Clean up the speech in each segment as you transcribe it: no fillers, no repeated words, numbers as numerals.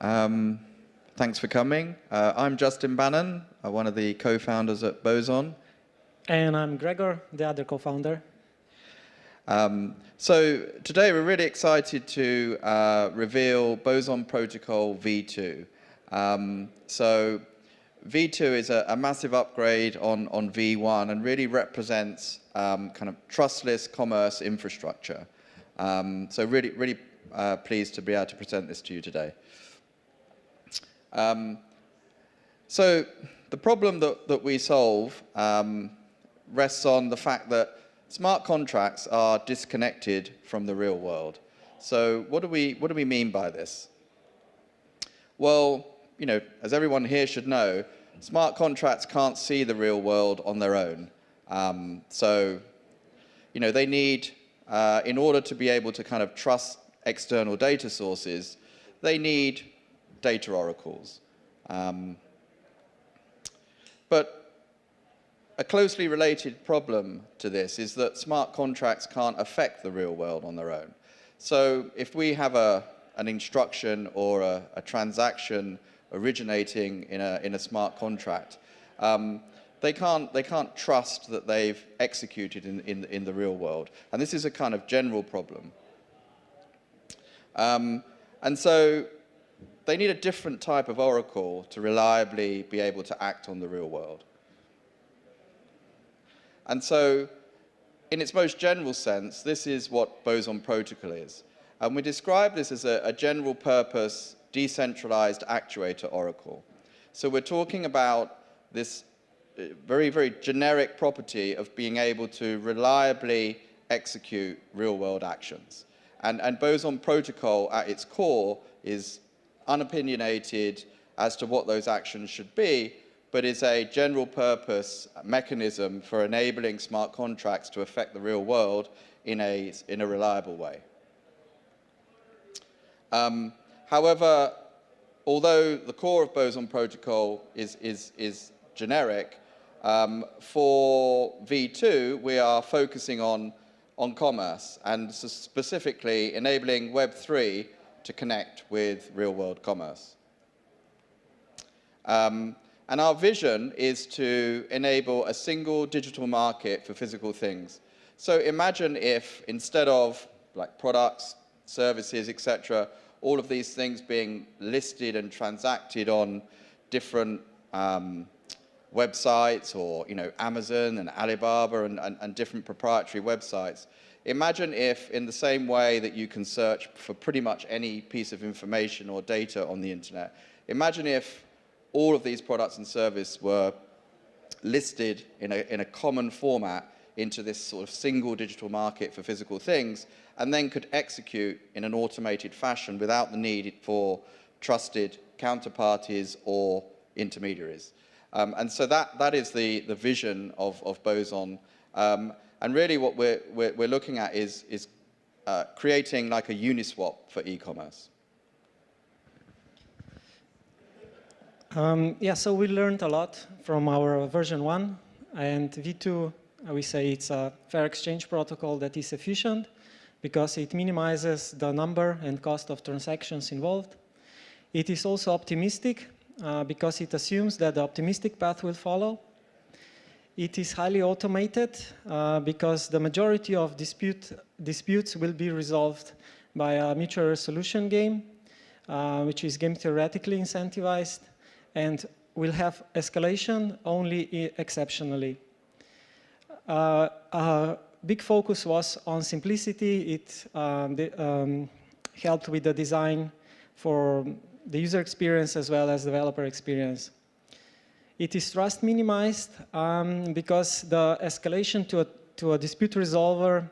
Thanks for coming. I'm Justin Banon, one of the co-founders at Boson. And I'm Gregor, the other co-founder. So today we're really excited to reveal Boson Protocol v2. So v2 is a massive upgrade on v1 and really represents kind of trustless commerce infrastructure. So really pleased to be able to present this to you today. So the problem that we solve rests on the fact that smart contracts are disconnected from the real world. So what do we mean by this? Well, you know, as everyone here should know, smart contracts can't see the real world on their own. So, you know, they need, in order to be able to kind of trust external data sources, they need data oracles. But a closely related problem to this is that smart contracts can't affect the real world on their own. So if we have an instruction or a transaction originating in a smart contract, they can't trust that they've executed in the real world. And this is a kind of general problem. And so they need a different type of oracle to reliably be able to act on the real world. And so, in its most general sense, this is what Boson Protocol is. And we describe this as a general purpose, decentralized actuator oracle. So we're talking about this very, very generic property of being able to reliably execute real-world actions. And Boson Protocol, at its core, is unopinionated as to what those actions should be, but is a general purpose mechanism for enabling smart contracts to affect the real world in a reliable way. However, although the core of Boson Protocol is generic, for v2 we are focusing on commerce and specifically enabling Web3 to connect with real-world commerce. And our vision is to enable a single digital market for physical things. So imagine if instead of like products, services, etc., all of these things being listed and transacted on different websites or, you know, Amazon and Alibaba and different proprietary websites. Imagine if in the same way that you can search for pretty much any piece of information or data on the internet, imagine if all of these products and services were listed in a common format into this sort of single digital market for physical things, and then could execute in an automated fashion without the need for trusted counterparties or intermediaries. And so that is the vision of Boson. And really what we're looking at is creating like a Uniswap for e-commerce. Yeah, so we learned a lot from our version 1, and v2, we say it's a fair exchange protocol that is efficient because it minimizes the number and cost of transactions involved. It is also optimistic because it assumes that the optimistic path will follow. It is highly automated because the majority of disputes will be resolved by a mutual resolution game, which is game theoretically incentivized, and will have escalation only exceptionally. A big focus was on simplicity. It helped with the design for the user experience as well as developer experience. It is trust minimized because the escalation to a dispute resolver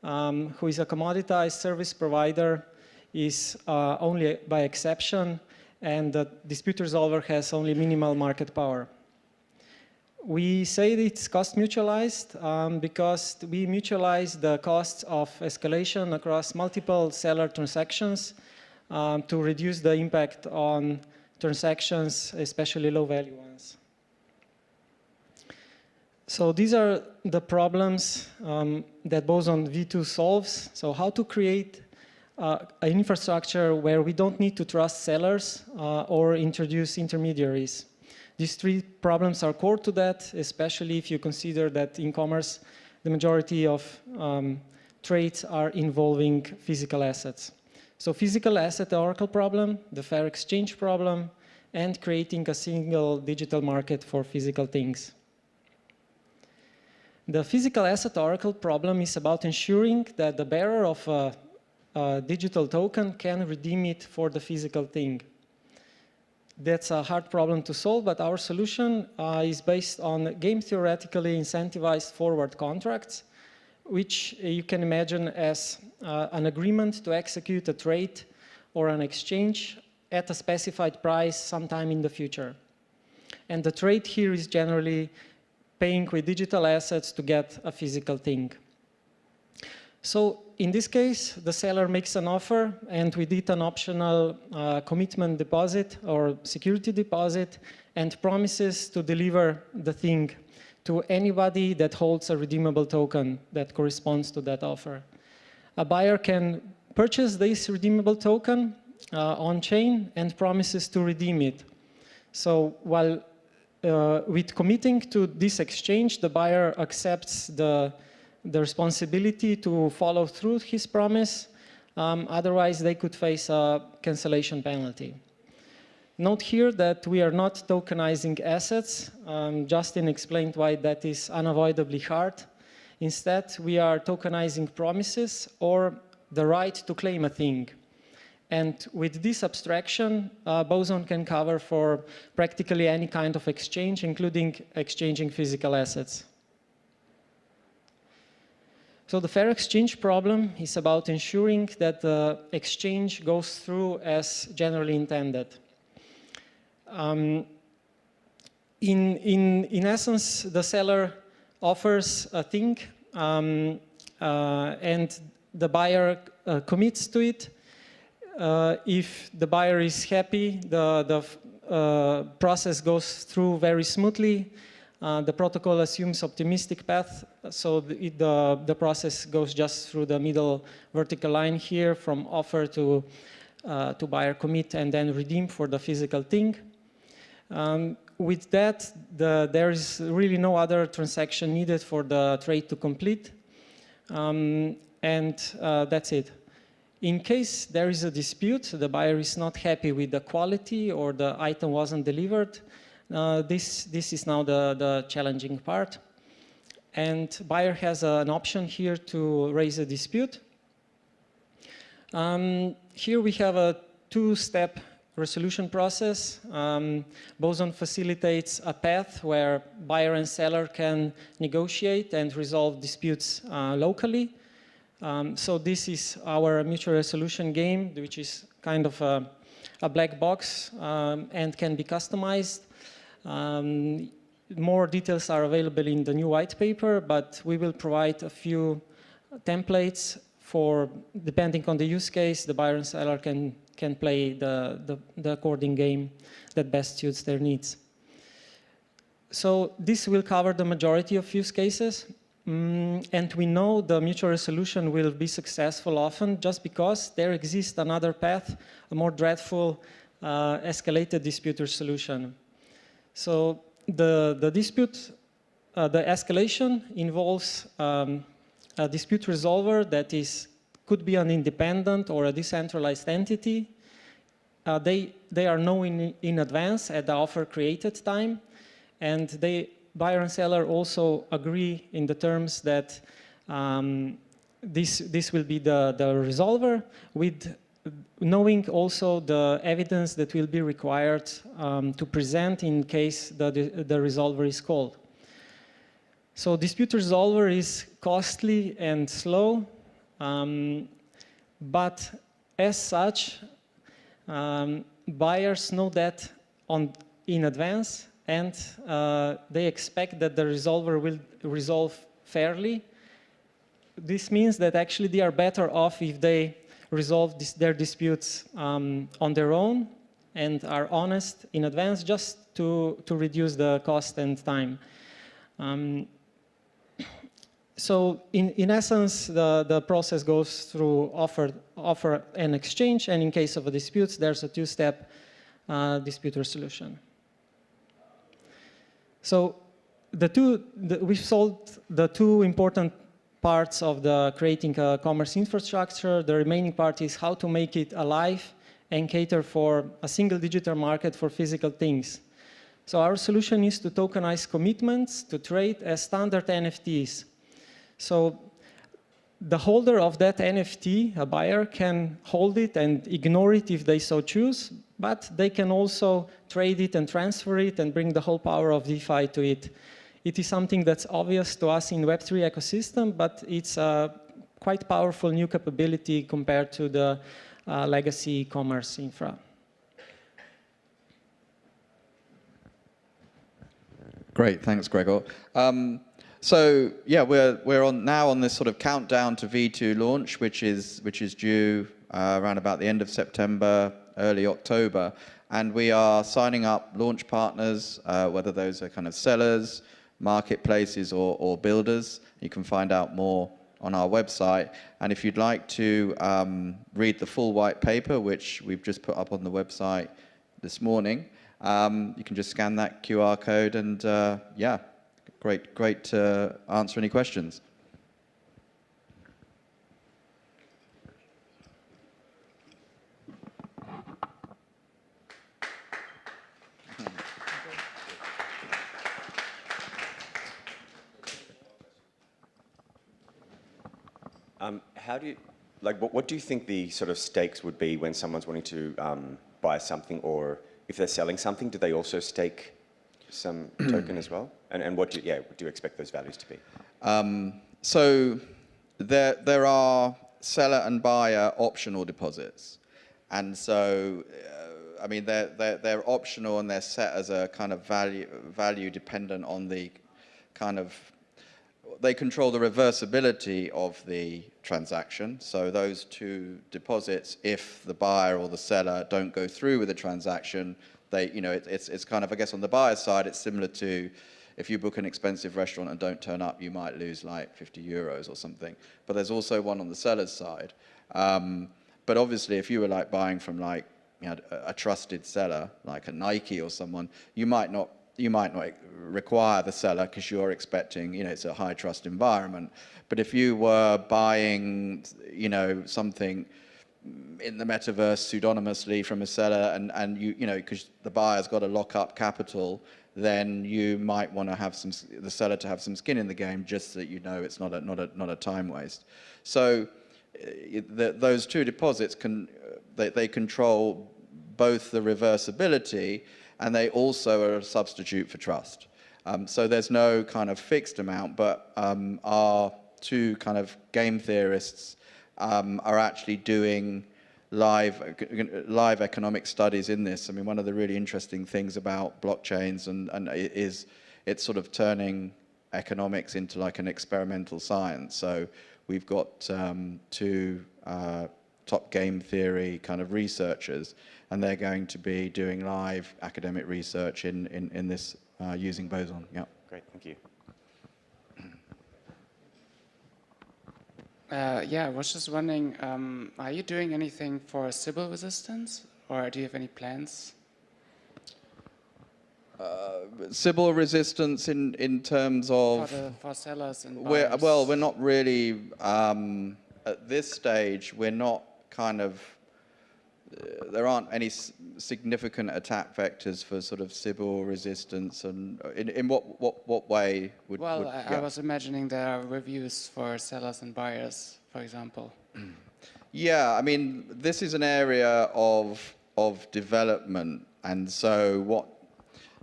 who is a commoditized service provider is only by exception, and the dispute resolver has only minimal market power. We say that it's cost mutualized because we mutualize the costs of escalation across multiple seller transactions to reduce the impact on transactions, especially low-value ones. So these are the problems that Boson v2 solves. So how to create an infrastructure where we don't need to trust sellers or introduce intermediaries. These three problems are core to that, especially if you consider that in commerce, the majority of trades are involving physical assets. So physical asset oracle problem, the fair exchange problem, and creating a single digital market for physical things. The physical asset oracle problem is about ensuring that the bearer of a digital token can redeem it for the physical thing. That's a hard problem to solve, but our solution is based on game theoretically incentivized forward contracts, which you can imagine as an agreement to execute a trade or an exchange at a specified price sometime in the future. And the trade here is generally paying with digital assets to get a physical thing. So in this case, the seller makes an offer and we did an optional commitment deposit or security deposit and promises to deliver the thing to anybody that holds a redeemable token that corresponds to that offer. A buyer can purchase this redeemable token on-chain and promises to redeem it. So while with committing to this exchange, the buyer accepts the responsibility to follow through his promise. Otherwise, they could face a cancellation penalty. Note here that we are not tokenizing assets. Justin explained why that is unavoidably hard. Instead, we are tokenizing promises or the right to claim a thing. And with this abstraction, Boson can cover for practically any kind of exchange, including exchanging physical assets. So the fair exchange problem is about ensuring that the exchange goes through as generally intended. In essence, the seller offers a thing and the buyer commits to it. If the buyer is happy, the process goes through very smoothly. The protocol assumes optimistic path, so the process goes just through the middle vertical line here from offer to buyer commit and then redeem for the physical thing. With that, there is really no other transaction needed for the trade to complete, and that's it. In case there is a dispute, the buyer is not happy with the quality or the item wasn't delivered, this is now the challenging part. And buyer has an option here to raise a dispute. Here we have a two-step resolution process. Boson facilitates a path where buyer and seller can negotiate and resolve disputes locally. So this is our mutual resolution game, which is kind of a black box and can be customized. More details are available in the new white paper, but we will provide a few templates for, depending on the use case, the buyer and seller can play the according game that best suits their needs. So this will cover the majority of use cases. And we know the mutual resolution will be successful often just because there exists another path, a more dreadful escalated dispute resolution. So the dispute, the escalation involves a dispute resolver that could be an independent or a decentralized entity. They are known in advance at the offer created time, and buyer and seller also agree in the terms that this will be the resolver, with knowing also the evidence that will be required to present in case the resolver is called. So dispute resolver is costly and slow, but as such, buyers know that in advance, and they expect that the resolver will resolve fairly. This means that actually they are better off if they resolve their disputes on their own and are honest in advance, just to reduce the cost and time. So in essence, the process goes through offer and exchange, and in case of a dispute, there's a two-step dispute resolution. So we've solved the two important parts of the creating a commerce infrastructure. The remaining part is how to make it alive and cater for a single digital market for physical things. So our solution is to tokenize commitments to trade as standard NFTs. So the holder of that NFT, a buyer, can hold it and ignore it if they so choose, but they can also trade it and transfer it and bring the whole power of DeFi to it. It is something that's obvious to us in Web3 ecosystem, but it's a quite powerful new capability compared to the legacy commerce infra. Great, thanks, Gregor. So yeah, we're now on this sort of countdown to V2 launch, which is due around about the end of September, early October, and we are signing up launch partners, whether those are kind of sellers, marketplaces, or builders. You can find out more on our website, and if you'd like to read the full white paper, which we've just put up on the website this morning, you can just scan that QR code, and yeah. Great to answer any questions. How do you, like, what do you think the sort of stakes would be when someone's wanting to buy something, or if they're selling something, do they also stake some token as well? And what do you expect those values to be? So there are seller and buyer optional deposits, and so I mean they're optional and they're set as a kind of value dependent on the kind of, they control the reversibility of the transaction. So those two deposits, if the buyer or the seller don't go through with the transaction, they, you know, it's kind of, I guess on the buyer side, it's similar to if you book an expensive restaurant and don't turn up, you might lose like 50 euros or something. But there's also one on the seller's side. But obviously, if you were like buying from like, you know, a trusted seller, like a Nike or someone, you might not require the seller because you're expecting, you know, it's a high trust environment. But if you were buying, you know, something in the metaverse pseudonymously from a seller, and you know, because the buyer's got to lock up capital, then you might want to have the seller to have some skin in the game, just so that you know it's not a time waste. So those two deposits they control both the reversibility, and they also are a substitute for trust. So there's no kind of fixed amount, but our two kind of game theorists are actually doing live economic studies in this. I mean, one of the really interesting things about blockchains and is it's sort of turning economics into like an experimental science. So we've got two top game theory kind of researchers, and they're going to be doing live academic research in this using Boson. Yeah. Great, thank you. Yeah, I was just wondering, are you doing anything for Sybil resistance, or do you have any plans? Sybil resistance in terms of for sellers and buyers. we're not really at this stage. We're not kind of there aren't any significant attack vectors for sort of Sybil resistance, and in what way would? Well, yeah. I was imagining there are reviews for sellers and buyers, for example. Yeah, I mean, this is an area of development, and so what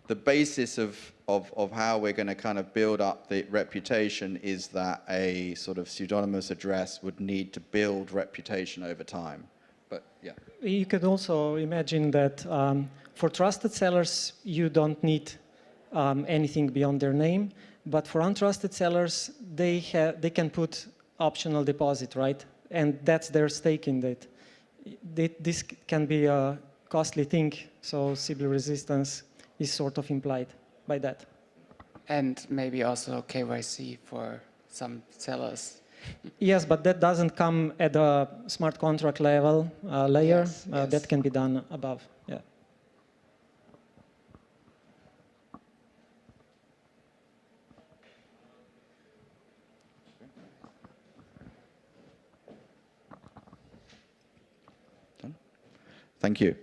the basis of how we're going to kind of build up the reputation is that a sort of pseudonymous address would need to build reputation over time. But yeah. You could also imagine that for trusted sellers, you don't need anything beyond their name. But for untrusted sellers, they can put optional deposit, right? And that's their stake in that. This can be a costly thing, so Sybil resistance is sort of implied by that. And maybe also KYC for some sellers. Yes, but that doesn't come at the smart contract level layer. Yes, yes. That can be done above. Yeah. Thank you.